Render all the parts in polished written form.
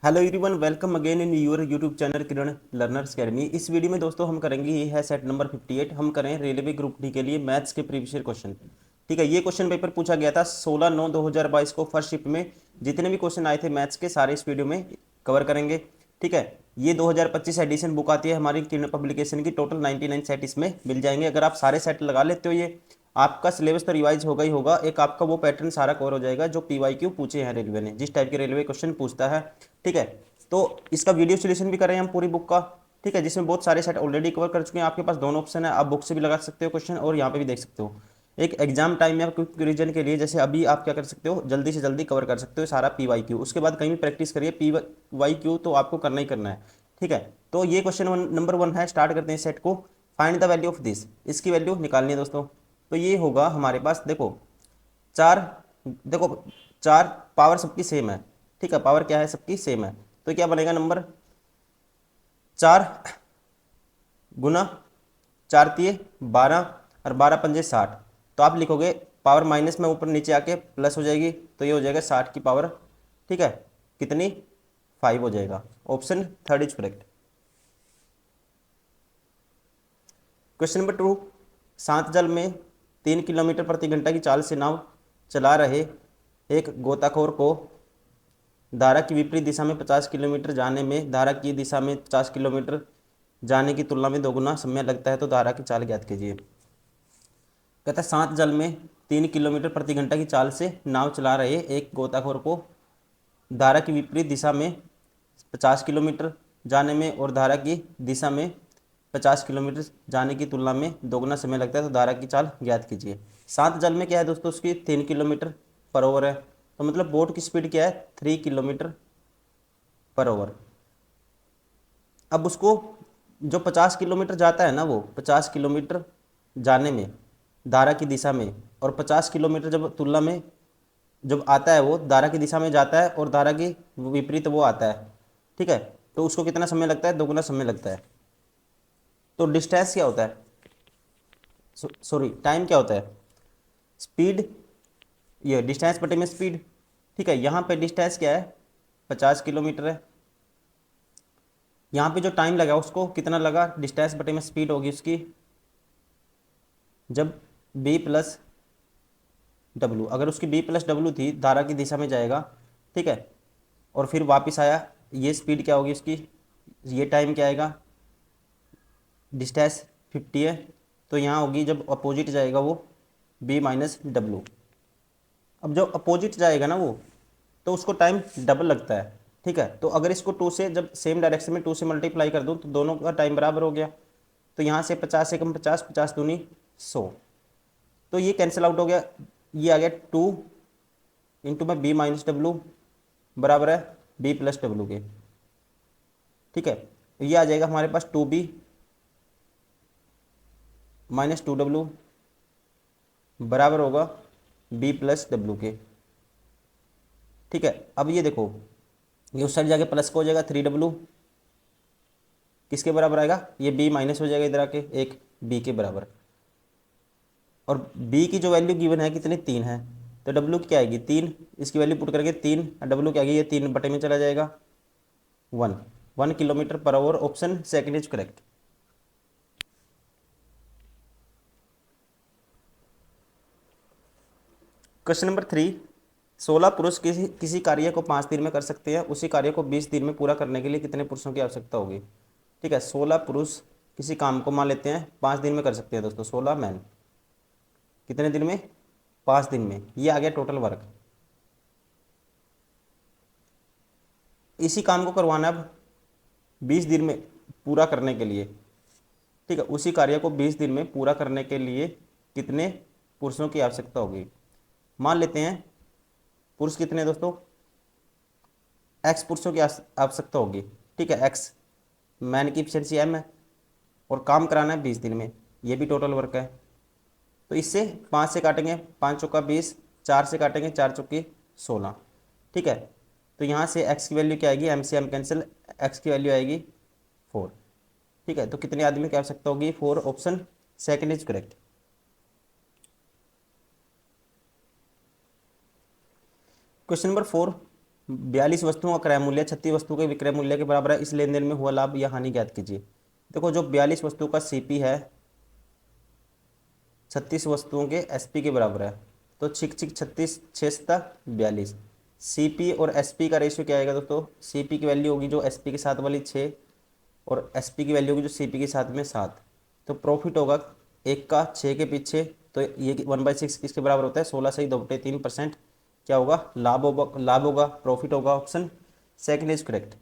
Hello everyone, welcome again in your YouTube channel Kiran learners academy. इस video में दोस्तों हम करेंगे, ये है सेट नंबर 58। हम करें रेलवे ग्रुप डी के लिए मैथ्स के प्रीवियस ईयर क्वेश्चन। ठीक है, ये क्वेश्चन पेपर पूछा गया था 16/9/2022 को फर्स्ट शिफ्ट में। जितने भी क्वेश्चन आए थे मैथ्स के सारे इस वीडियो में कवर करेंगे। ठीक है, ये 2025 एडिशन बुक आती है हमारी किरण पब्लिकेशन की। टोटल 99 सेट इसमें मिल जाएंगे। अगर आप सारे सेट लगा लेते हो, ये आपका सिलेबस तो रिवाइज होगा ही होगा। एक आपका वो पैटर्न सारा कवर हो जाएगा जो पीवाईक्यू पूछे हैं रेलवे ने, जिस टाइप के रेलवे क्वेश्चन पूछता है। ठीक है, तो इसका वीडियो सोल्यूशन भी करें हम पूरी बुक का। ठीक है, जिसमें बहुत सारे सेट ऑलरेडी कवर कर चुके हैं। आपके पास दोनों ऑप्शन है, आप बुक से भी लगा सकते हो क्वेश्चन और यहाँ पे भी देख सकते हो। एक एग्जाम टाइम में क्विक रिवीजन के लिए, जैसे अभी आप क्या कर सकते हो, जल्दी से जल्दी कवर कर सकते हो सारा पीवाईक्यू। उसके बाद कहीं भी प्रैक्टिस करिए, पीवाईक्यू तो आपको करना ही करना है। ठीक है, तो ये क्वेश्चन नंबर 1 है। स्टार्ट करते हैं सेट को। Find the value of this, इसकी वैल्यू निकालनी है दोस्तों। तो ये होगा हमारे पास, देखो चार, देखो चार पावर सबकी सेम है। ठीक है, पावर क्या है, सबकी सेम है। तो क्या बनेगा नंबर 4 गुना 4×3 = 12 और 12×5 = 60। तो आप लिखोगे पावर माइनस में ऊपर नीचे आके प्लस हो जाएगी, तो ये हो जाएगा 60 की पावर। ठीक है, कितनी 5 हो जाएगा। Option third is correct. Question number 2, शांत जल में 3 किलोमीटर प्रति घंटा की चाल से नाव चला रहे एक गोताखोर को धारा की विपरीत दिशा में 50 किलोमीटर जाने में धारा की दिशा में 50 किलोमीटर जाने की तुलना में 2 गुना समय लगता है, तो धारा की चाल ज्ञात कीजिए। कहता है शांत जल में 3 किलोमीटर प्रति घंटा की चाल से नाव चला रहे एक गोताखोर को धारा की विपरीत दिशा में 50 किलोमीटर जाने में और धारा की दिशा में 50 किलोमीटर जाने की तुलना में 2 गुना समय लगता है, तो धारा की चाल ज्ञात कीजिए। शांत जल में क्या है दोस्तों, उसकी 3 किलोमीटर पर ओवर है, तो मतलब बोट की स्पीड क्या है, 3 किलोमीटर पर ओवर। अब उसको जो 50 किलोमीटर जाता है ना, वो 50 किलोमीटर जाने में धारा की दिशा में, और 50 किलोमीटर जब तुलना में जब आता है, वो धारा की दिशा में जाता है और धारा की विपरीत वो आता है। ठीक है, तो उसको कितना समय लगता है, 2 गुना समय लगता है। तो डिस्टेंस क्या होता है, सॉरी टाइम क्या होता है, स्पीड, ये डिस्टेंस बटे में स्पीड। ठीक है, यहाँ पे डिस्टेंस क्या है, 50 किलोमीटर है। यहाँ पे जो टाइम लगा उसको कितना लगा, डिस्टेंस बटे में स्पीड होगी उसकी, जब B+W, अगर उसकी B+W थी, धारा की दिशा में जाएगा। ठीक है, और फिर वापस आया, ये स्पीड क्या होगी उसकी, ये टाइम क्या आएगा, डिस्टेंस 50 है, तो यहाँ होगी जब अपोजिट जाएगा वो B-W। अब जब अपोजिट जाएगा ना वो, तो उसको टाइम डबल लगता है। ठीक है, तो अगर इसको 2 से, जब सेम डायरेक्शन में 2 से मल्टीप्लाई कर दूँ तो दोनों का टाइम बराबर हो गया। तो यहाँ से 50 से कम 50, 50 दूनी 100, तो ये कैंसिल आउट हो गया। ये आ गया 2 इंटू में B-W बराबर है B+W के। ठीक है, ये आ जाएगा हमारे पास 2B - 2W बराबर होगा B+W के। ठीक है, अब ये देखो, ये उस साइड जाके प्लस का हो जाएगा, 3W किसके बराबर आएगा, ये B माइनस हो जाएगा इधर आके, एक B के बराबर। और B की जो वैल्यू गिवन है कितनी, 3 है, तो W की क्या आएगी, 3, इसकी वैल्यू पुट करके 3, W क्या आएगी, ये 3 बटे में चला जाएगा 1 kilometre per hour. Option second is correct. Question number 3, 16 पुरुष किसी किसी कार्य को 5 दिन में कर सकते हैं, उसी कार्य को 20 दिन में पूरा करने के लिए कितने पुरुषों की आवश्यकता होगी। ठीक है, 16 पुरुष किसी काम को मान लेते हैं 5 दिन में कर सकते हैं दोस्तों, 16 मैन कितने दिन में, 5 दिन में। ये आ गया टोटल वर्क। इसी काम को करवाना अब 20 दिन में पूरा करने के लिए। ठीक है, उसी कार्य को 20 दिन में पूरा करने के लिए कितने पुरुषों की आवश्यकता होगी। मान लेते हैं पुरुष कितने हैं दोस्तों, एक्स पुरुषों की आवश्यकता होगी। ठीक है, एक्स मैन की एफिशिएंसी M है, और काम कराना है 20 दिन में, ये भी टोटल वर्क है। तो इससे 5 से काटेंगे, 5 चौका 20, 4 से काटेंगे, 4 चौकी 16। ठीक है, तो यहाँ से x की वैल्यू क्या आएगी, M से M कैंसिल, x की वैल्यू आएगी 4। ठीक है, तो कितने आदमी की आवश्यकता होगी, 4। Option second is correct. Question number 4, 42 वस्तुओं का क्रय मूल्य 36 वस्तुओं के विक्रय मूल्य के बराबर है, इस लेन देन में हुआ लाभ या हानि ज्ञात कीजिए। देखो जो 42 वस्तुओं का सीपी है 36 वस्तुओं के एसपी के बराबर है, तो छिक छिक 36 6 सता 42। सीपी और एसपी का रेशियो क्या आएगा दोस्तों, सीपी की वैल्यू होगी जो एसपी के साथ वाली 6 और एसपी की वैल्यू होगी जो सीपी के साथ में 7। तो प्रॉफिट होगा एक का 6 के पीछे, तो ये 1/6 किसके बराबर होता है, 16 से 2/3%। क्या होगा, लाभ होगा, लाभ होगा, प्रॉफिट होगा। Option second is correct.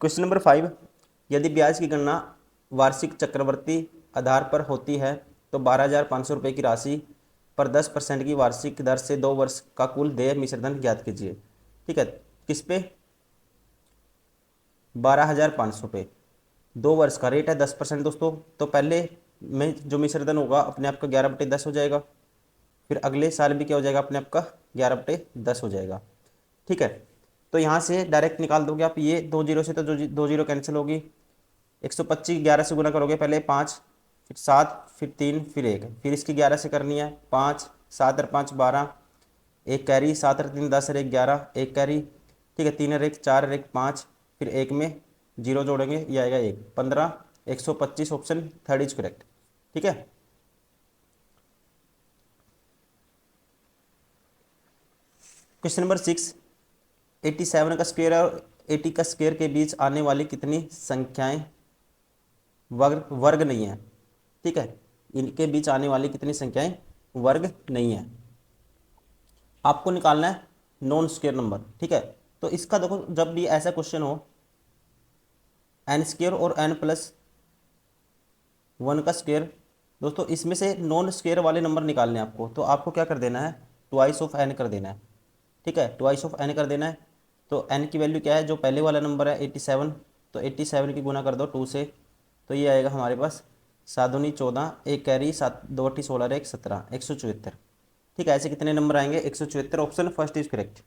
Question number 5, यदि ब्याज की गणना वार्षिक चक्रवर्ती आधार पर होती है तो 12,500 रुपये की राशि पर 10% की वार्षिक दर से 2 वर्ष का कुल देय मिश्रधन ज्ञात कीजिए। ठीक है, किस पे, 12,500 पे, 2 वर्ष का रेट है 10% दोस्तों। तो पहले में जो मिश्रधन होगा अपने आप का 11/10 हो जाएगा, फिर अगले साल भी क्या हो जाएगा, अपने आप का 11/10 हो जाएगा। ठीक है, तो यहाँ से डायरेक्ट निकाल दोगे आप, ये 2 जीरो से तो 2 जीरो कैंसिल होगी। 125 11 से गुना करोगे, पहले 5 फिर 7 फिर 3 फिर 1, फिर इसकी 11 से करनी है, 5 7 और 5 12, एक कैरी, 7 और 3 10 और 1 11, एक कैरी। ठीक है, 3 और 1 4 और 1 5, फिर एक में जीरो जोड़ेंगे, ये आएगा 1 15 125। Option third is correct. ठीक है, क्वेश्चन नंबर 6, 87 का स्क्वायर और 80 का स्क्वायर के बीच आने वाली कितनी संख्याएं वर्ग नहीं है। ठीक है, इनके बीच आने वाली कितनी संख्याएं वर्ग नहीं है। आपको निकालना है नॉन स्क्वायर नंबर। ठीक है, तो इसका देखो जब भी ऐसा क्वेश्चन हो एन स्क्वायर और n प्लस 1 का स्क्वायर, दोस्तों इसमें से नॉन स्क्वायर वाले नंबर निकालने हैं आपको, तो आपको क्या कर देना है, ट्वाइस ऑफ n कर देना है। ठीक है, ट्वाइस ऑफ n कर देना है। तो n की वैल्यू क्या है, जो पहले वाला नंबर है 87, तो 87 की गुना कर दो 2 से, तो ये आएगा हमारे पास 7 दूनी 14, एक कैरी 7 2 8 16 और 1 17, 174। ठीक है, ऐसे कितने नंबर आएंगे, 174। Option first is correct.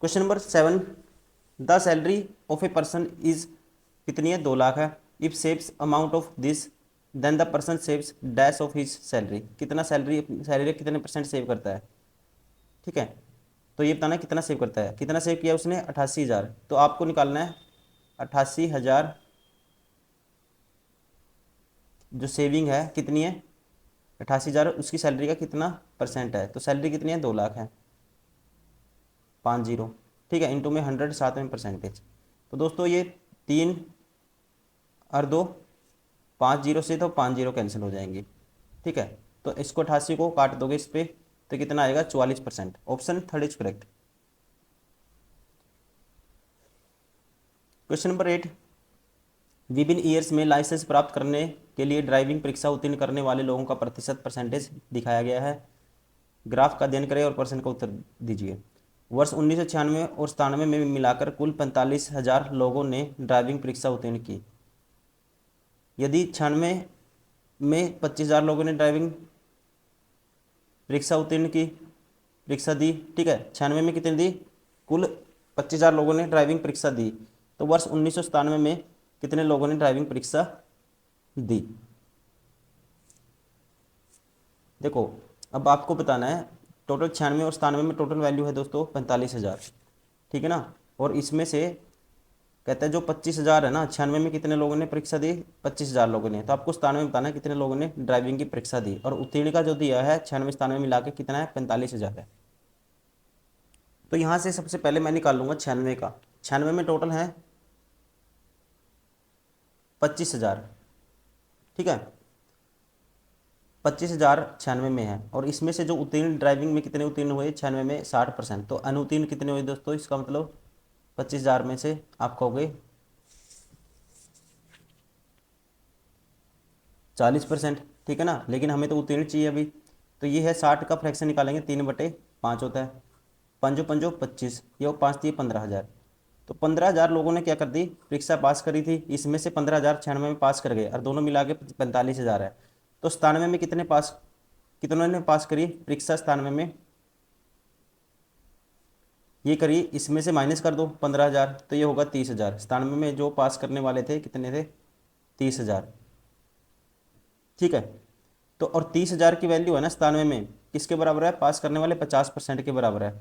Question number 7, the salary of a person is कितनी है, 2 लाख है। If saves amount of this then the person saves dash of his salary, कितना सैलरी कितने परसेंट सेव करता है। ठीक है, तो ये बताना कितना सेव करता है, कितना सेव किया उसने, 88,000। तो आपको निकालना है 88,000 जो सेविंग है कितनी है, 88,000 उसकी सैलरी का कितना परसेंट है, तो सैलरी कितनी है, 2 लाख है, 50। ठीक है, इंटू में 100 साथ में परसेंटेज। तो दोस्तों ये 3 और 2 5 जीरो से तो 5 जीरो कैंसिल हो जाएंगे। ठीक है, तो इसको 88 को काट दोगे इस पे, तो कितना आएगा, 44%। Option third is correct. Question number 8, विभिन्न ईयर्स में लाइसेंस प्राप्त करने के लिए ड्राइविंग परीक्षा उत्तीर्ण करने वाले लोगों का प्रतिशत परसेंटेज दिखाया गया है। ग्राफ का अध्ययन करें और प्रश्न का उत्तर दीजिए। वर्ष 1996 और 97 में मिलाकर कुल 45,000 लोगों ने ड्राइविंग परीक्षा उत्तीर्ण की। यदि 96 में 25,000 लोगों ने ड्राइविंग परीक्षा उत्तीर्ण की, परीक्षा दी, ठीक है, 96 में कितनी दी, कुल 25,000 लोगों ने ड्राइविंग परीक्षा दी, तो वर्ष 1997 में कितने लोगों ने ड्राइविंग परीक्षा दी। देखो अब आपको बताना है, टोटल 96 और 97 में टोटल वैल्यू है दोस्तों 45,000। ठीक है ना, और इसमें से कहते हैं जो 25,000 है ना, 96 में कितने लोगों ने परीक्षा दी, 25,000 लोगों ने, तो आपको 97 में बताना है कितने लोगों ने ड्राइविंग की परीक्षा दी, और उत्तीर्ण का जो दिया है 96 97 मिला के कितना है, 45,000 है। तो यहाँ से सबसे पहले मैं निकाल लूँगा 96 का, 96 में टोटल है 25,000। ठीक है, 25,000 96 में है, और इसमें से जो उत्तीर्ण ड्राइविंग में कितने उत्तीर्ण हुए 96 में 60%, तो अनुत्तीर्ण कितने हुए दोस्तों, इसका मतलब 25,000 में से आपका हो गए 40%। ठीक है ना, लेकिन हमें तो उत्तीर्ण चाहिए अभी, तो ये है 60 का फ्रैक्शन निकालेंगे, 3/5 होता है, पंजो पंजो 25, ये 5 दिए 15,000। तो 15,000 लोगों ने क्या कर दी, परीक्षा पास करी थी, इसमें से 15,000 96 में पास कर गए, और दोनों मिला के 45,000 है। तो 97 में कितनों ने पास करी परीक्षा, 97 में ये करी, इसमें से माइनस कर दो 15,000, तो ये होगा 30,000। 97 में जो पास करने वाले थे कितने थे, 30,000। ठीक है, तो और 30,000 की वैल्यू है ना 97 में किसके बराबर है, पास करने वाले 50% के बराबर है।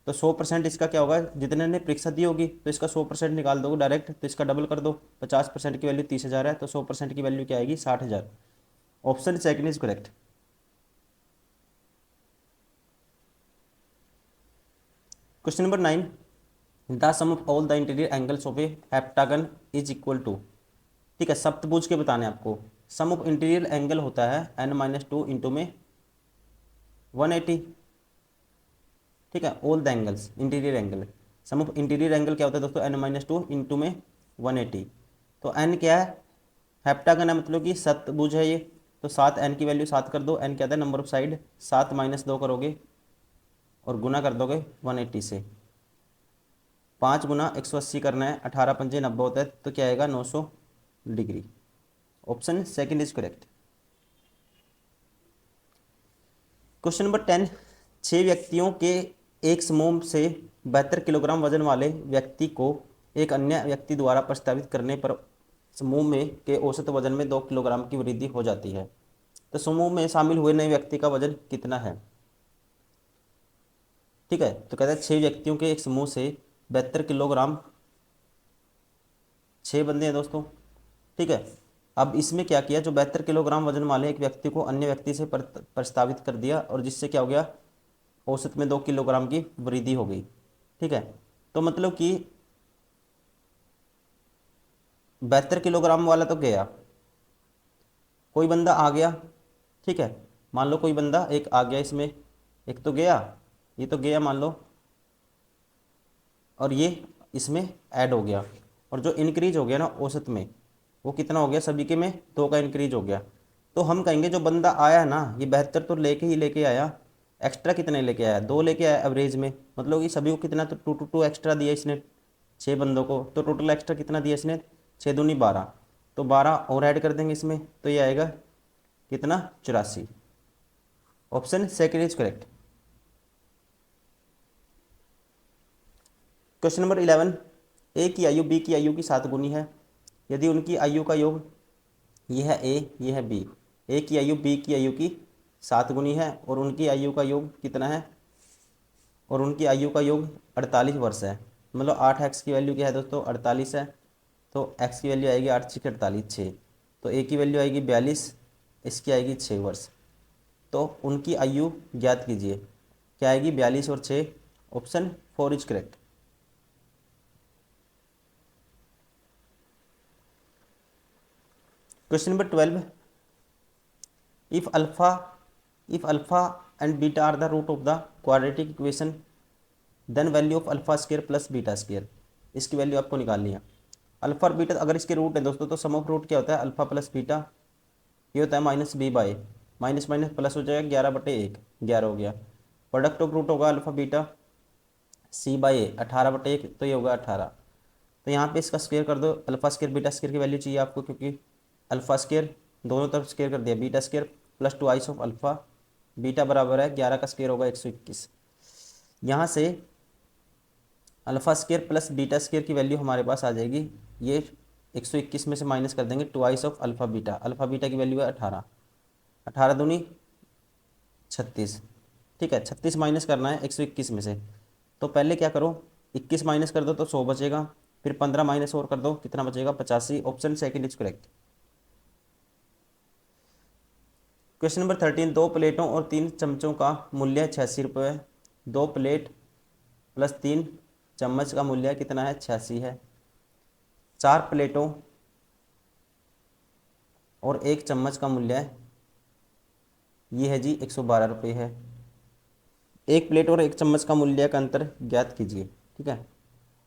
तो 100% इसका क्या होगा, जितने ने परीक्षा दी होगी तो इसका 100% निकाल दोगे डायरेक्ट, तो इसका डबल कर दो, 50% की वैल्यू 30,000 है, तो 100% की वैल्यू क्या आएगी, 60,000। Option second is correct. Question number 9, the sum of all the interior angles of a heptagon is equal to. ठीक है, सप्तभुज के बताने आपको। सम ऑफ इंटीरियर एंगल होता है n-2 इंटू में 180। ठीक है, all the angles interior angle, sum of interior angle क्या होता है दोस्तों, n-2 इंटू में 180। तो n क्या है, हेप्टागन है मतलब कि सप्तभुज है ये। तो 7, n की वैल्यू 7 कर दो, n क्या था नंबर ऑफ साइड, 7 - 2 करोगे और गुना कर दोगे 180 से। 5 गुना 180 करना है, 18 पंजे 90 होता है, तो क्या आएगा 900 degree. Option second is correct. Question number 10, 6 व्यक्तियों के एक समूह से 72 किलोग्राम वजन वाले व्यक्ति को एक अन्य व्यक्ति द्वारा प्रस्तावित करने पर समूह में के औसत वजन में 2 किलोग्राम की वृद्धि हो जाती है। तो समूह में शामिल हुए नए व्यक्ति का वजन कितना है। ठीक है, तो कहता है 6 व्यक्तियों के एक समूह से 72 किलोग्राम, 6 बंदे हैं दोस्तों। ठीक है, अब इसमें क्या किया, जो 72 किलोग्राम वजन वाले एक व्यक्ति को अन्य व्यक्ति से प्रस्तावित कर दिया, और जिससे क्या हो गया, औसत में 2 किलोग्राम की वृद्धि हो गई। ठीक है, तो मतलब कि 72 किलोग्राम वाला तो गया, कोई बंदा आ गया। ठीक है, मान लो कोई बंदा एक आ गया इसमें, एक तो गया, ये तो गया मान लो, और ये इसमें ऐड हो गया, और जो इंक्रीज हो गया ना औसत में, वो कितना हो गया, सभी के में 2 का इंक्रीज हो गया। तो हम कहेंगे जो बंदा आया ना, ये 72 तो लेके आया, एक्स्ट्रा कितने लेके आया, 2 लेके आया एवरेज में, मतलब कि सभी को कितना, तो 2 एक्स्ट्रा दिया इसने 6 बंदों को, तो टोटल एक्स्ट्रा कितना दिया इसने, 6 दूनी 12, तो 12 और ऐड कर देंगे इसमें, तो ये आएगा कितना, 84। Option second is correct. Question number 11, ए की आयु बी की आयु की 7 गुनी है, यदि उनकी आयु का योग, ये है ए, ये है बी, ए की आयु बी की आयु की 7 गुनी है, और उनकी आयु का योग कितना है, और उनकी आयु का योग 48 वर्ष है। मतलब 8x की वैल्यू क्या है दोस्तों, 48 है, तो x की वैल्यू आएगी 8 × 48 6, तो a की वैल्यू आएगी 42, इसकी आएगी 6 वर्ष। तो उनकी आयु ज्ञात कीजिए, क्या आएगी 42 और 6, option 4 is correct. Question number 12, if alpha and beta are the root of the quadratic equation, then value of alpha square plus beta square, इसकी वैल्यू आपको निकालनी है। अल्फा और बीटा अगर इसके रूट है दोस्तों, तो सम ऑफ रूट क्या होता है, अल्फा प्लस बीटा, ये होता है -b/a, माइनस माइनस प्लस हो जाएगा, 11/1, 11 हो गया। प्रोडक्ट ऑफ रूट होगा अल्फा बीटा, c/a 18/1, तो ये होगा 18। तो यहाँ पे इसका स्क्वायर कर दो, अल्फा स्क्वायर बीटा स्क्वायर की वैल्यू चाहिए आपको, क्योंकि अल्फा स्क्वायर दोनों तरफ स्क्वायर कर दिया, beta square plus 2 of alpha, beta बराबर है 11 का स्क्वायर होगा 121। यहाँ से alpha square plus beta square की वैल्यू हमारे पास आ जाएगी, ये 121 में से माइनस कर देंगे 2 ऑफ अल्फा बीटा की वैल्यू है 18, 18 दूनी 36। ठीक है, 36 माइनस करना है 121 में से, तो पहले क्या करो, 21 माइनस कर दो तो 100 बचेगा, फिर 15 माइनस और कर दो, कितना बचेगा 85। Option second is correct. Question number 13, 2 प्लेटों और 3 चम्मचों का मूल्य 86 रुपये है। 2 प्लेट प्लस 3 चम्मच का मूल्य कितना है, 86 है। 4 प्लेटों और 1 चम्मच का मूल्य ये है जी 112 रुपये है। 1 प्लेट और 1 चम्मच का मूल्य का अंतर ज्ञात कीजिए। ठीक है,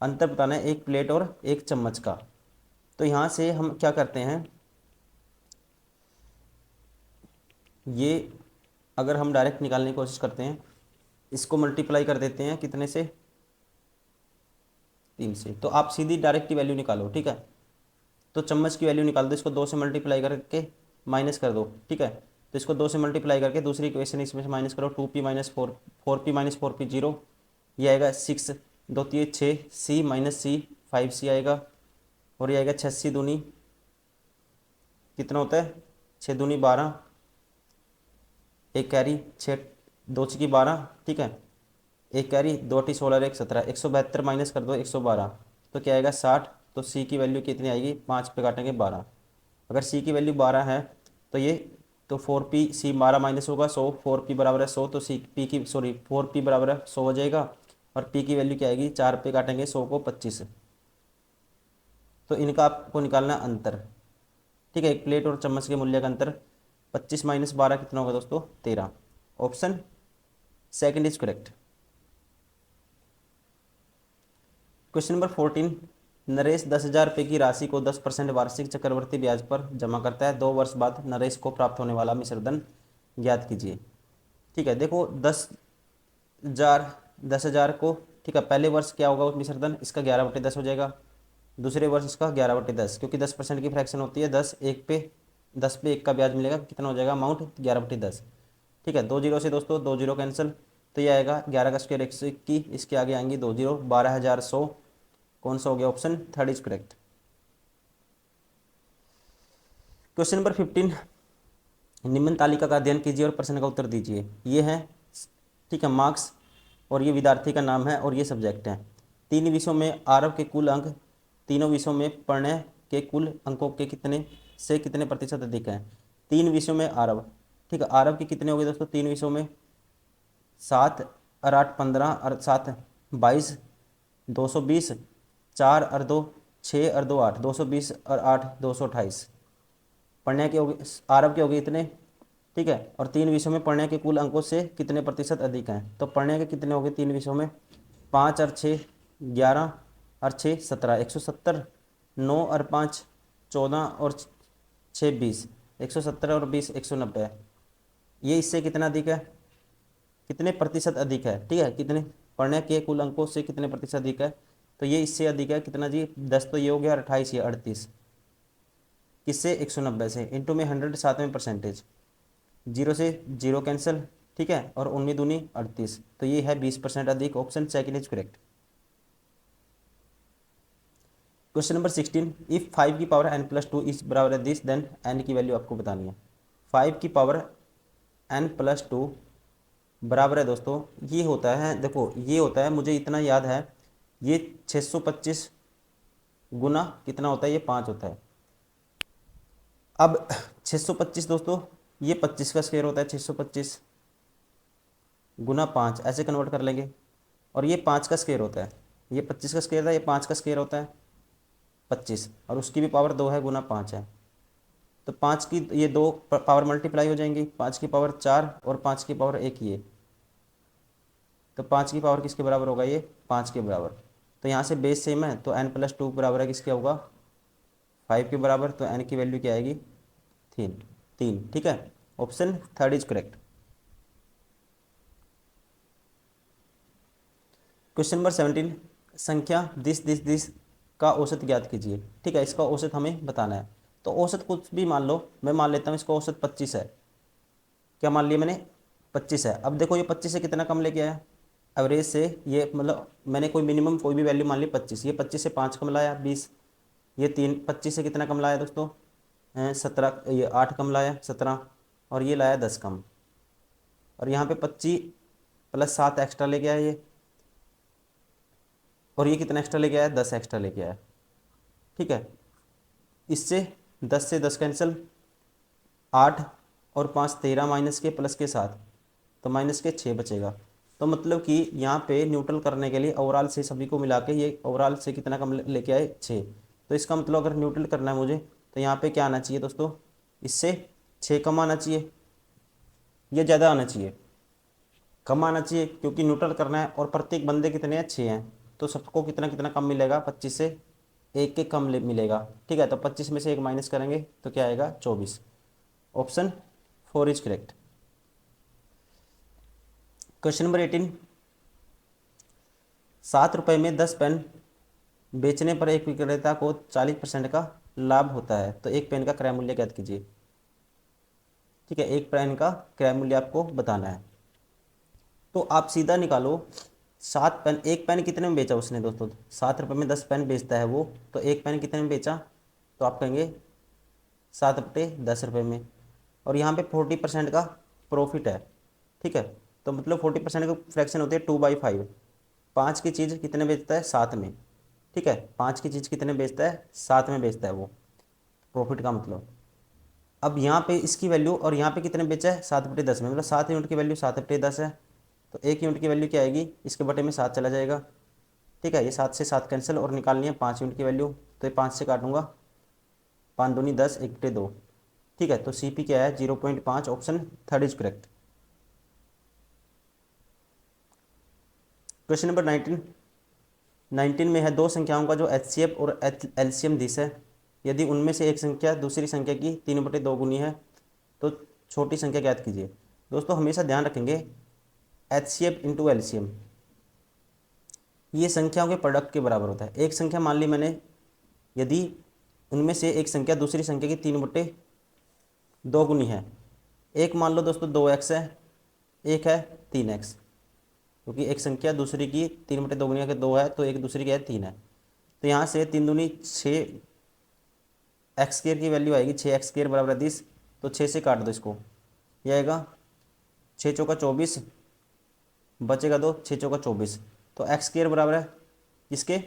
अंतर बताना है 1 प्लेट और 1 चम्मच का। तो यहाँ से हम क्या करते हैं, ये अगर हम डायरेक्ट निकालने की कोशिश करते हैं, इसको मल्टीप्लाई कर देते हैं कितने से, 3 से, तो आप सीधी डायरेक्ट की वैल्यू निकालो। ठीक है, तो चम्मच की वैल्यू निकाल दो, इसको 2 से मल्टीप्लाई करके माइनस कर दो। ठीक है, तो इसको 2 से मल्टीप्लाई करके दूसरी इक्वेशन इसमें से माइनस करो, 2p - 4, 4p - 4p 0, ये आएगा 6, 2 3 6, c - c 5c आएगा, और ये आएगा 86 दूनी कितना होता है, 6 दूनी 12, एक कैरी 6 दो छक्की 12, ठीक है, एक कैरी, 2 टी 16 और 1 17, 172 माइनस कर दो 112, तो क्या आएगा 60। तो सी की वैल्यू कितनी आएगी, 5 पे काटेंगे 12। अगर सी की वैल्यू 12 है तो ये, तो 4p, सी 12 माइनस होगा 100, 4p बराबर है 100, तो सी पी की सॉरी 4p बराबर है 100 हो जाएगा। और p की वैल्यू क्या आएगी, 4 पे काटेंगे 100 को 25। तो इनका आपको निकालना अंतर, ठीक है, एक प्लेट और चम्मच के मूल्य का अंतर। 25 माइनस 12 कितना होगा दोस्तों, 13। Option second is correct. Question number 14, Naresh 10,000 रुपये की राशि को 10% वार्षिक चक्रवृद्धि ब्याज पर जमा करता है। 2 वर्ष बाद नरेश को प्राप्त होने वाला मिश्रधन ज्ञात कीजिए। ठीक है, देखो 10,000 को, ठीक है, पहले वर्ष क्या होगा उस मिश्रधन, इसका 11/10 हो जाएगा। दूसरे वर्ष इसका 11/10, क्योंकि 10% की फ्रैक्शन होती है, 10 पे 1 का ब्याज मिलेगा, कितना हो जाएगा अमाउंट, 11/10। ठीक है, 2 जीरो से दोस्तों 2 जीरो कैंसिल, तो ये आएगा 11 का स्क्वायर 121, इसके आगे आएंगी 2 जीरो, 12,100। कौन सा हो गया, option third is correct. Question number 15, निम्न तालिका का अध्ययन कीजिए और प्रश्न का उत्तर दीजिए। ये है, ठीक है, मार्क्स, और ये विद्यार्थी का नाम है और ये सब्जेक्ट है। 3 विषयों में आरव के कुल अंक तीनों विषयों में प्रणय के कुल अंकों के कितने से कितने प्रतिशत अधिक हैं। 3 विषयों में आरव, ठीक है, आरव के कितने हो गए दोस्तों 3 विषयों में, 7 और 8 15 और 7 22, 220, 4 और 2 6 और 2 8, 220 और 8 228। पढ़ने के हो गए, आरब के हो गए इतने, ठीक है, और 3 विषयों में पढ़ने के कुल अंकों से कितने प्रतिशत अधिक हैं। तो पढ़ने के कितने हो गए 3 विषयों में, 5 और 6 11 और 6 17, 170, 9 और 5 14 और 6 20, 170 और 20 190। ये इससे कितना अधिक है, कितने प्रतिशत अधिक है, ठीक है, कितने पढ़ने के कुल अंकों से कितने प्रतिशत अधिक है। तो ये इससे अधिक है कितना जी, 10 तो ये हो गया, 28 ये 38, किससे 190 से, इंटू में 100 साथ में परसेंटेज, 0 से 0 कैंसिल, ठीक है, और 19 दूनी 38, तो ये है 20% अधिक। Option second is correct. Question number 16, if 5 की पावर n+2 इज बराबर है दिस, देन n की वैल्यू आपको बतानी है। 5 की पावर n+2 बराबर है दोस्तों, ये होता है, देखो ये होता है, मुझे इतना याद है, ये 625 गुना कितना होता है, ये 5 होता है। अब 625 दोस्तों, ये 25 का स्क्वायर होता है, 625 गुना 5 ऐसे कन्वर्ट कर लेंगे, और ये 5 का स्क्वायर होता है, ये 25 का स्क्वायर था, ये 5 का स्क्वायर होता है 25, और उसकी भी पावर 2 है, गुना 5 है। तो 5 की ये 2 पावर मल्टीप्लाई हो जाएंगी, 5 की पावर 4 और 5 की पावर 1 ये, तो 5 की पावर किसके बराबर होगा, ये 5 के बराबर। तो यहाँ से बेस सेम है, तो n+2 बराबर है किसके होगा, 5 के बराबर, तो n की वैल्यू क्या आएगी, 3। ठीक है, option third is correct. Question number 17, संख्या दिस का औसत ज्ञात कीजिए। ठीक है, इसका औसत हमें बताना है। तो औसत कुछ भी मान लो, मैं मान लेता हूँ इसका औसत 25 है। क्या मान लिया मैंने, 25 है। अब देखो ये 25 से कितना कम लेके आया, एवरेज से, ये मतलब मैंने कोई मिनिमम कोई भी वैल्यू मान ली 25, ये 25 से 5 कम लाया 20, ये 3 25 से कितना कम लाया दोस्तों, 17, ये 8 कम लाया 17, और ये लाया 10 कम, और यहाँ पे 25 + 7 एक्स्ट्रा लेके आया ये, और ये कितना एक्स्ट्रा लेके आया, 10 एक्स्ट्रा लेके आया। ठीक है, इससे 10 से 10 कैंसिल, 8 और 5 13, माइनस के प्लस के 7, तो माइनस के 6 बचेगा। तो मतलब कि यहाँ पे न्यूट्रल करने के लिए ओवरऑल से सभी को मिला के ये ओवरऑल से कितना कम लेके आए, 6। तो इसका मतलब अगर न्यूट्रल करना है मुझे, तो यहाँ पे क्या आना चाहिए दोस्तों, इससे 6 कम आना चाहिए, ये ज़्यादा आना चाहिए, कम आना चाहिए, क्योंकि न्यूट्रल करना है, और प्रत्येक बंदे कितने हैं, 6 हैं, तो सबको कितना कितना कम मिलेगा, 25 से 1 के कम मिलेगा। ठीक है, तो 25 में से 1 माइनस करेंगे तो क्या आएगा, 24। Option 4 is correct. Question number 18, 7 रुपये में 10 पेन बेचने पर एक विक्रेता को 40% का लाभ होता है। तो एक पेन का क्रय मूल्य ज्ञात कीजिए। ठीक है, एक पेन का क्रय मूल्य आपको बताना है। तो आप सीधा निकालो, 7 पेन, एक पेन कितने में बेचा उसने दोस्तों, 7 रुपये में 10 पेन बेचता है वो, तो एक पेन कितने में बेचा, तो आप कहेंगे 7/10 रुपये में, और यहाँ पे 40% का प्रॉफिट है। ठीक है, तो मतलब 40% का फ्रैक्शन होती है 2/5। 5 की चीज़ कितने बेचता है, 7 में। ठीक है, 5 की चीज़ कितने बेचता है, 7 में बेचता है वो, प्रॉफिट का मतलब। अब यहाँ पे इसकी वैल्यू और यहाँ पे कितने बेचा है, 7/10 में, मतलब 7 यूनिट की वैल्यू 7/10 है। तो 1 यूनिट की वैल्यू क्या आएगी, इसके बटे में 7 चला जाएगा। ठीक है, ये 7 से 7 कैंसिल और निकालनी है 5 यूनिट की वैल्यू, तो ये 5 से काटूंगा, 5 दूनी 10, 1/2। ठीक है, तो CP क्या है, 0.5, option third is correct. Question number 19 में है, दो संख्याओं का जो HCF और LCM दिस है, यदि उनमें से एक संख्या दूसरी संख्या की 3/2 गुनी है तो छोटी संख्या ज्ञात कीजिए। दोस्तों हमेशा ध्यान रखेंगे, HCF इंटू LCM ये संख्याओं के प्रोडक्ट के बराबर होता है। एक संख्या मान ली मैंने, यदि उनमें से एक संख्या दूसरी संख्या की 3/2 गुनी है, एक मान लो दोस्तों 2x है, एक है 3x, क्योंकि एक संख्या दूसरी की 3/2 गुनी के 2 है, तो एक दूसरी की है 3 है। तो यहाँ से 3 दूनी 6 एक्स स्क्र की वैल्यू आएगी, 6x स्क्र बराबर 30। तो 6 से काट दो इसको, ये आएगा 6 चौका 24, बचेगा 2, 6 चौका 24। तो एक्स स्क्र बराबर है किसके,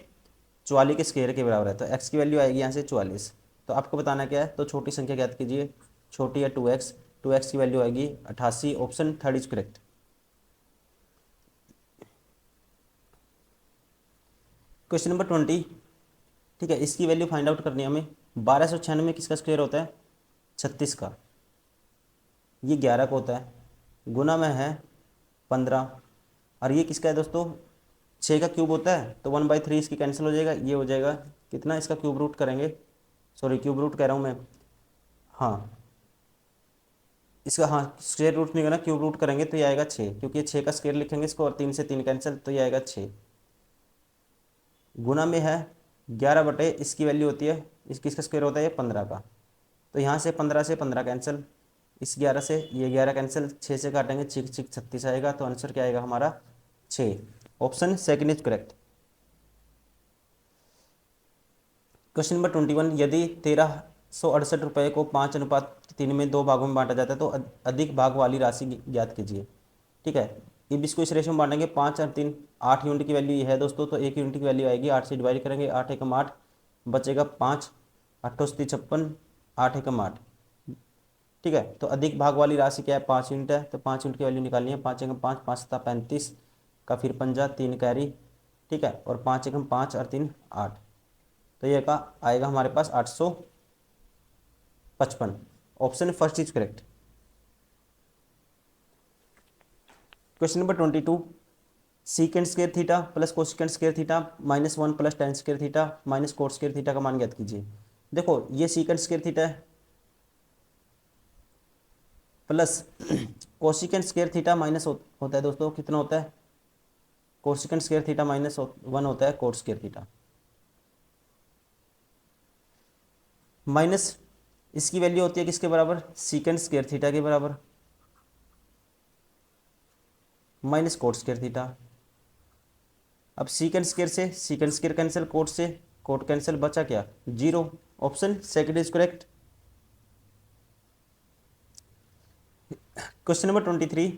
44 के स्क्वायर के बराबर है, तो x की वैल्यू आएगी यहाँ से 44। तो आपको बताना क्या है, तो छोटी संख्या ज्ञात कीजिए। छोटी है 2x, 2x की वैल्यू आएगी 88, option third is correct. Question number 20, ठीक है, इसकी वैल्यू फाइंड आउट करनी है हमें। 1296 किसका स्क्वायर होता है, 36 का। ये 11 का होता है, गुना में है 15, और ये किसका है दोस्तों, 6 का क्यूब होता है, तो 1/3 इसकी कैंसिल हो जाएगा, ये हो जाएगा कितना, इसका क्यूब रूट करेंगे, सॉरी क्यूब रूट कह रहा हूँ मैं, हाँ इसका, हाँ स्क्वायर रूट नहीं करना, क्यूब रूट करेंगे तो ये आएगा 6, क्योंकि 6 का स्क्वायर लिखेंगे इसको और 3 से 3 कैंसिल, तो ये आएगा 6। गुना में है 11 बटे इसकी वैल्यू होती है, किसका स्क्वायर होता है, ये 15 का। तो यहाँ से 15 से 15 कैंसिल, इस 11 से ये 11 कैंसिल, 6 से काटेंगे, चिक चिक 36 आएगा। तो आंसर क्या आएगा हमारा 6, option second is correct. Question number 21, यदि 1368 रुपये को 5:3 में 2 भागों में बांटा जाता है तो अधिक भाग वाली राशि ज्ञात कीजिए। ठीक है, अब इसको इस रेशो में बांटेंगे, 5 और 3, 8 यूनिट की वैल्यू ये है दोस्तों, तो 1 यूनिट की वैल्यू आएगी, 8 से डिवाइड करेंगे, 8 एकम 8, बचेगा 5, 8 56, 8 एकम 8। ठीक है, तो अधिक भाग वाली राशि क्या है, 5 यूनिट है, तो 5 यूनिट की वैल्यू निकालनी है, 5 एकम 5, 5 7 35 का, फिर पंजा 3 कैरी। ठीक है, और 5 एकम 5 और 3 8, तो ये का आएगा हमारे पास 855, option first is correct. Question number 22, secant square theta plus cosecant square theta -1 plus ten square theta minus cot square theta का मान ज्ञात कीजिए। देखो ये सीकेंड स्क्वायर थीटा है plus cosecant square theta minus होता है दोस्तों, कितना होता है, कोसिकेंड स्क्वायर थीटा -1 होता है कोट स्क्वायर थीटा, माइनस इसकी वैल्यू होती है किसके बराबर, सीकेंड स्क्वायर थीटा के बराबर, माइनस कोट स्क्वायर थीटा। अब सीकेंड स्क्वायर से सीकेंड स्क्वायर कैंसिल, कोट से कोट कैंसिल, बचा क्या 0, option second is correct. Question number 23,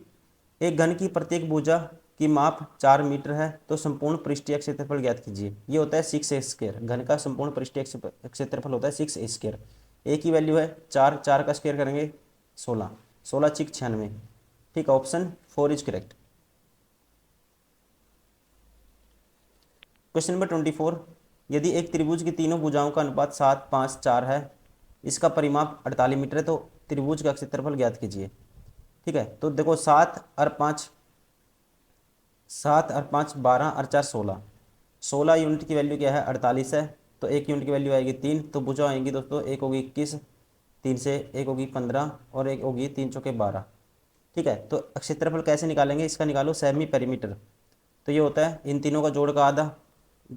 एक घन की प्रत्येक भुजा की माप 4 मीटर है तो संपूर्ण पृष्ठीय क्षेत्रफल ज्ञात कीजिए। ये होता है 6a स्क्वायर, घन का संपूर्ण पृष्ठीय क्षेत्रफल होता है 6a स्क्वायर। ए की वैल्यू है 4, 4 का स्क्वायर करेंगे 16, 16 चिक 96। ठीक है, option 4 is correct. Question number 24, यदि एक त्रिभुज की तीनों भुजाओं का अनुपात 7 5 4 है, इसका परिमाप 48 मीटर है, तो त्रिभुज का क्षेत्रफल ज्ञात कीजिए। ठीक है, तो देखो 7 और 5 12 और 4 16, 16 यूनिट की वैल्यू क्या है 48 है, तो 1 यूनिट की वैल्यू आएगी 3, तो भुजा आएंगी दोस्तों, एक होगी 21, 3 से एक होगी 15 और एक होगी 3 चौके 12। ठीक है, तो क्षेत्रफल कैसे निकालेंगे, इसका निकालो सेमी पेरीमीटर। तो ये होता है इन तीनों का जोड़ का आधा,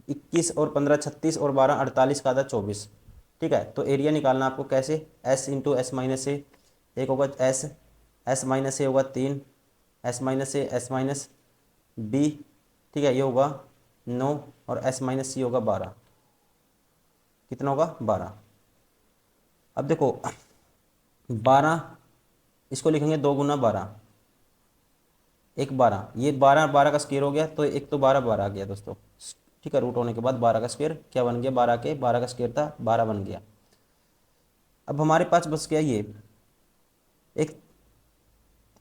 21 और 15 36 और 12 48 का आधा 24। ठीक है, तो एरिया निकालना आपको कैसे, S into S minus A, एक होगा एस माइनस ए होगा 3, S minus A S minus B. ठीक है, ये होगा 9 और एस माइनस सी होगा 12, कितना होगा 12। अब देखो 12 इसको लिखेंगे 2 गुना 12, एक 12, ये 12 12 का स्क्वायर हो गया, तो एक तो 12 12 आ गया दोस्तों। ठीक है, रूट होने के बाद 12 का स्क्वायर क्या बन गया, 12 का स्क्वायर था 12 बन गया। अब हमारे पास बस क्या ये एक,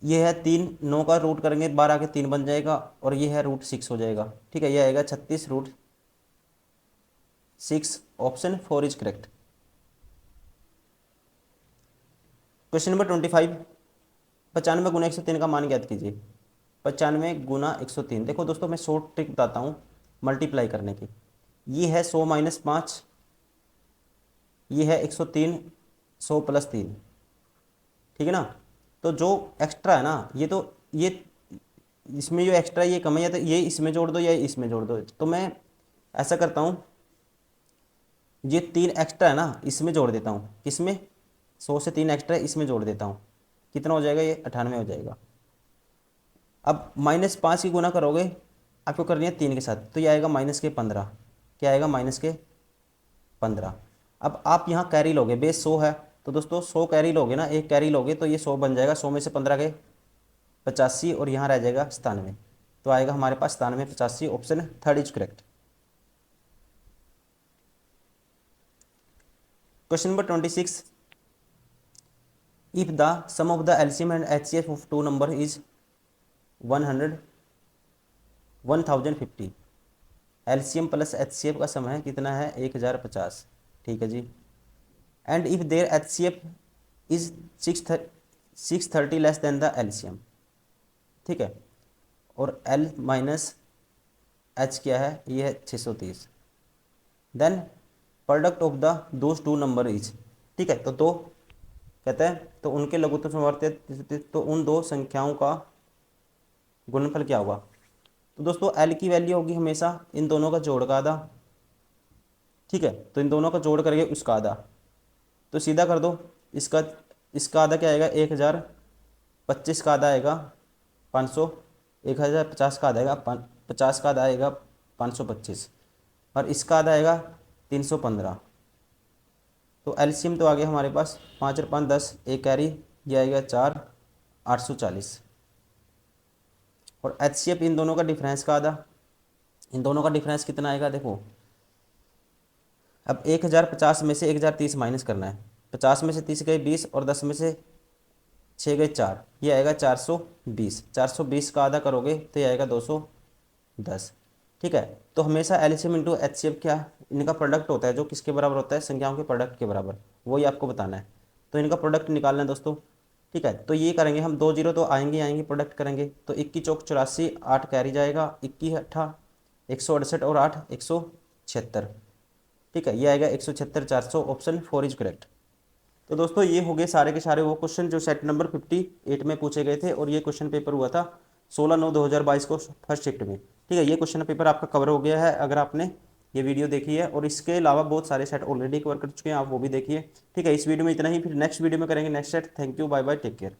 ये है 3, 9 का रूट करेंगे 12 के 3 बन जाएगा, और ये है √6 हो जाएगा। ठीक है, ये आएगा 36√6। Option 4 is correct. Question number 25, 95 गुना 103 का मान ज्ञात कीजिए। 95 गुना 103, देखो दोस्तों मैं शॉर्ट ट्रिक बताता हूँ मल्टीप्लाई करने की। ये है 100 - 5, ये है 103, 100 + 3। ठीक है ना, तो जो एक्स्ट्रा है ना, ये इसमें जो एक्स्ट्रा ये कम है, या तो ये इसमें जोड़ दो या इसमें जोड़ दो। तो मैं ऐसा करता हूँ, ये 3 एक्स्ट्रा है ना इसमें जोड़ देता हूँ, किसमें, 100 से 3 एक्स्ट्रा है इसमें जोड़ देता हूँ। कितना हो जाएगा, ये 98 हो जाएगा। अब -5 की गुना करोगे, आपको करनी है 3 के साथ, तो ये आएगा -15। क्या आएगा, -15। अब आप यहाँ कैरी लोगे, बेस 100 है, तो दोस्तों 100 कैरी लोगे ना, एक कैरी लोगे तो ये 100 बन जाएगा। 100 में से 15 गए 85, और यहाँ रह जाएगा 97। तो आएगा हमारे पास 97 85। Option 3 is correct. Question number 26, if the sum of the LCM and HCF of two number is 1050, LCM plus HCF का सम है कितना है, 1050। ठीक है जी। And if their HCF is 630 less than the LCM. ठीक है, और एल माइनस एच क्या है, ये है 630। Then product of the those two number is. ठीक है, तो दो कहते हैं तो उनके लघुत्तम समवर्ती, तो उन दो संख्याओं का गुणनफल क्या होगा। तो दोस्तों एल की वैल्यू होगी हमेशा इन दोनों का जोड़ का आधा। ठीक है, तो इन दोनों का जोड़ करके उसका आधा, तो सीधा कर दो। इसका इसका आधा क्या आएगा, 1025 का आधा आएगा 500, 1050 का आधा आएगा 50 का आधा आएगा 525, और इसका आधा आएगा 315। तो एलसीएम तो आ गया हमारे पास 5 और 5 10, एक कैरी, ये आएगा 4 840। और एचसीएफ इन दोनों का डिफरेंस का आधा, इन दोनों का डिफरेंस कितना आएगा देखो। अब 1050 में से 1030 माइनस करना है, 50 में से 30 गए 20, और 10 में से 6 गए 4, ये आएगा 420। 420 का आधा करोगे तो ये आएगा 210। ठीक है, तो हमेशा एलसीएम इंटू एचसीएफ क्या, इनका प्रोडक्ट होता है, जो किसके बराबर होता है, संख्याओं के प्रोडक्ट के बराबर, वही आपको बताना है। तो इनका प्रोडक्ट निकालना है दोस्तों। ठीक है, तो ये करेंगे हम, 2 जीरो तो आएंगे आएंगे, प्रोडक्ट करेंगे तो 21 चौक 84, 8 कैरी जाएगा, 21 अट्ठा 168, और 8 176। ठीक है, ये आएगा 176 400। Option 4 is correct. तो दोस्तों ये हो गए सारे के सारे वो क्वेश्चन जो सेट नंबर 58 में पूछे गए थे, और ये क्वेश्चन पेपर हुआ था 16/9/2022 को फर्स्ट शिफ्ट में। ठीक है, ये क्वेश्चन पेपर आपका कवर हो गया है अगर आपने ये वीडियो देखी है, और इसके अलावा बहुत सारे सेट ऑलरेडी कवर कर चुके हैं, आप वो भी देखिए। ठीक है, इस वीडियो में इतना ही, फिर नेक्स्ट वीडियो में करेंगे next set. Thank you, bye bye, take care.